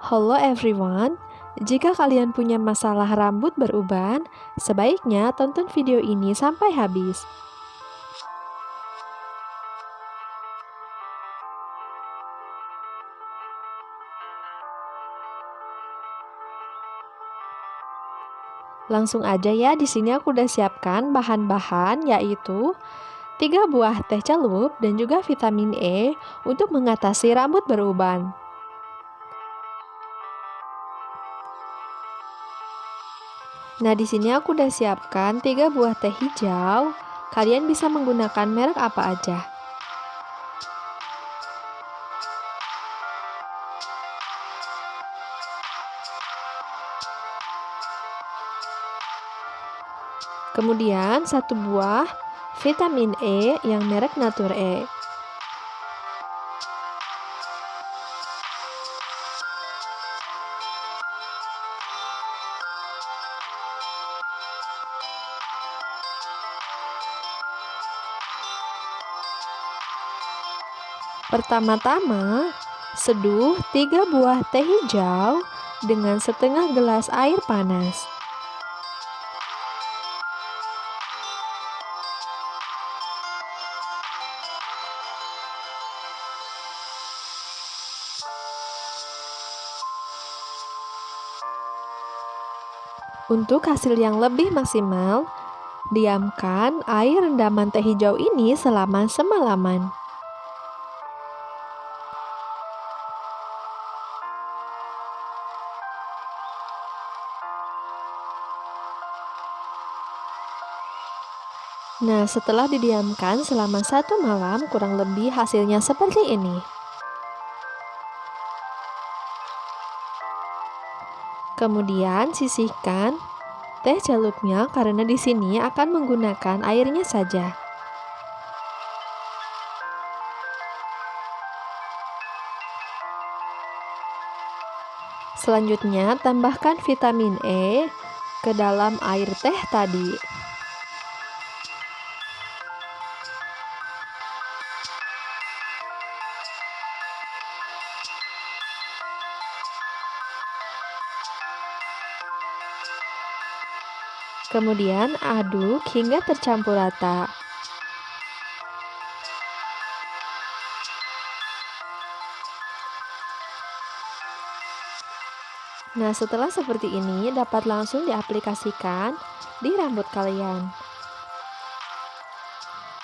Halo everyone, jika kalian punya masalah rambut beruban, sebaiknya tonton video ini sampai habis. Langsung aja ya, di sini aku udah siapkan bahan-bahan yaitu 3 buah teh celup dan juga vitamin E untuk mengatasi rambut beruban. Nah, di sini aku udah siapkan 3 buah teh hijau. Kalian bisa menggunakan merek apa aja. Kemudian 1 buah vitamin E yang merek Nature E. Pertama-tama, seduh 3 buah teh hijau dengan setengah gelas air panas. Untuk hasil yang lebih maksimal, diamkan air rendaman teh hijau ini selama semalaman. Nah, setelah didiamkan selama 1 malam, kurang lebih hasilnya seperti ini. Kemudian sisihkan teh celupnya karena di sini akan menggunakan airnya saja. Selanjutnya, tambahkan vitamin E ke dalam air teh tadi. Kemudian aduk hingga tercampur rata. Nah, setelah seperti ini dapat langsung diaplikasikan di rambut kalian.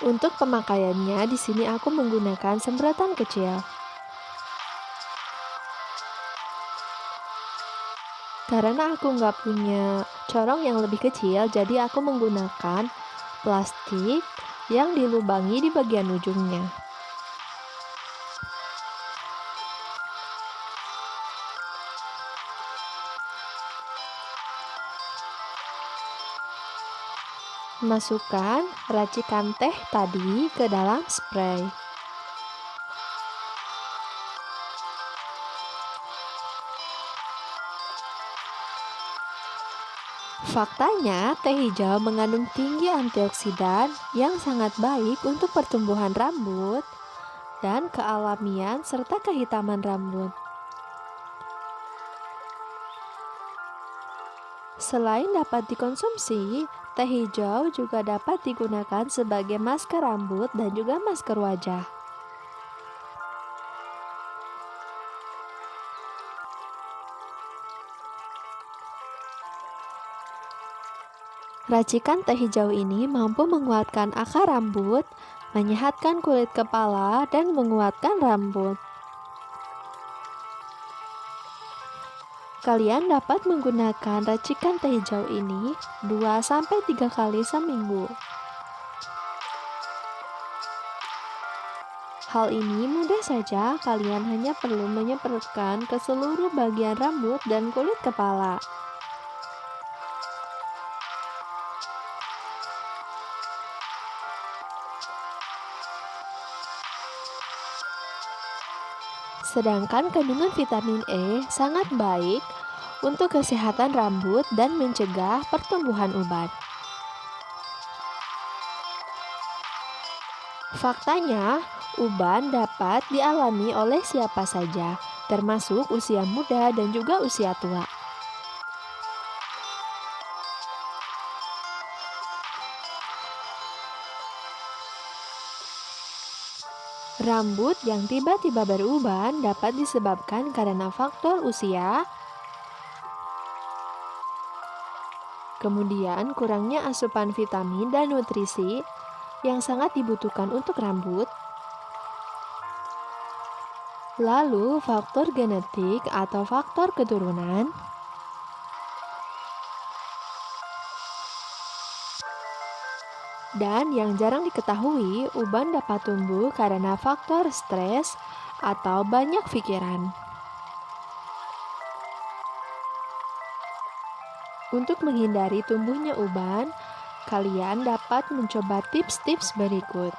Untuk pemakaiannya di sini aku menggunakan semprotan kecil. Karena aku nggak punya corong yang lebih kecil, jadi aku menggunakan plastik yang dilubangi di bagian ujungnya. Masukkan racikan teh tadi ke dalam spray. Faktanya, teh hijau mengandung tinggi antioksidan yang sangat baik untuk pertumbuhan rambut dan kealamian serta kehitaman rambut. Selain dapat dikonsumsi, teh hijau juga dapat digunakan sebagai masker rambut dan juga masker wajah. Racikan teh hijau ini mampu menguatkan akar rambut, menyehatkan kulit kepala, dan menguatkan rambut. Kalian dapat menggunakan racikan teh hijau ini 2-3 kali seminggu. Hal ini mudah saja, kalian hanya perlu menyemprotkan ke seluruh bagian rambut dan kulit kepala. Sedangkan kandungan vitamin E sangat baik untuk kesehatan rambut dan mencegah pertumbuhan uban. Faktanya, Uban dapat dialami oleh siapa saja, termasuk usia muda dan juga usia tua. Rambut yang tiba-tiba beruban dapat disebabkan karena faktor usia, kemudian kurangnya asupan vitamin dan nutrisi yang sangat dibutuhkan untuk rambut, lalu faktor genetik atau faktor keturunan, dan yang jarang diketahui, uban dapat tumbuh karena faktor stres atau banyak pikiran. Untuk menghindari tumbuhnya uban, kalian dapat mencoba tips-tips berikut.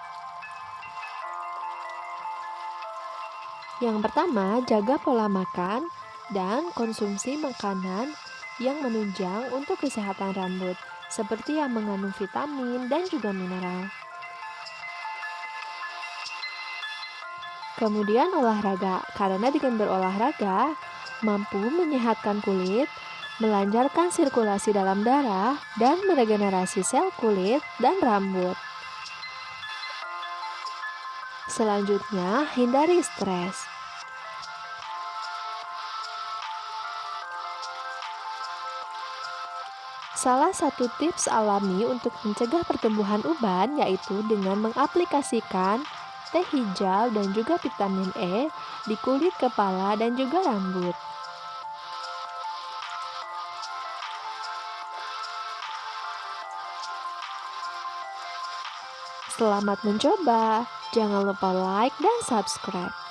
Yang pertama, jaga pola makan dan konsumsi makanan yang menunjang untuk kesehatan rambut, seperti yang mengandung vitamin dan juga mineral. Kemudian olahraga, karena dengan berolahraga mampu menyehatkan kulit, melancarkan sirkulasi dalam darah, dan meregenerasi sel kulit dan rambut. Selanjutnya, hindari stres. Salah satu tips alami untuk mencegah pertumbuhan uban yaitu dengan mengaplikasikan teh hijau dan juga vitamin E di kulit kepala dan juga rambut. Selamat mencoba. Jangan lupa like dan subscribe.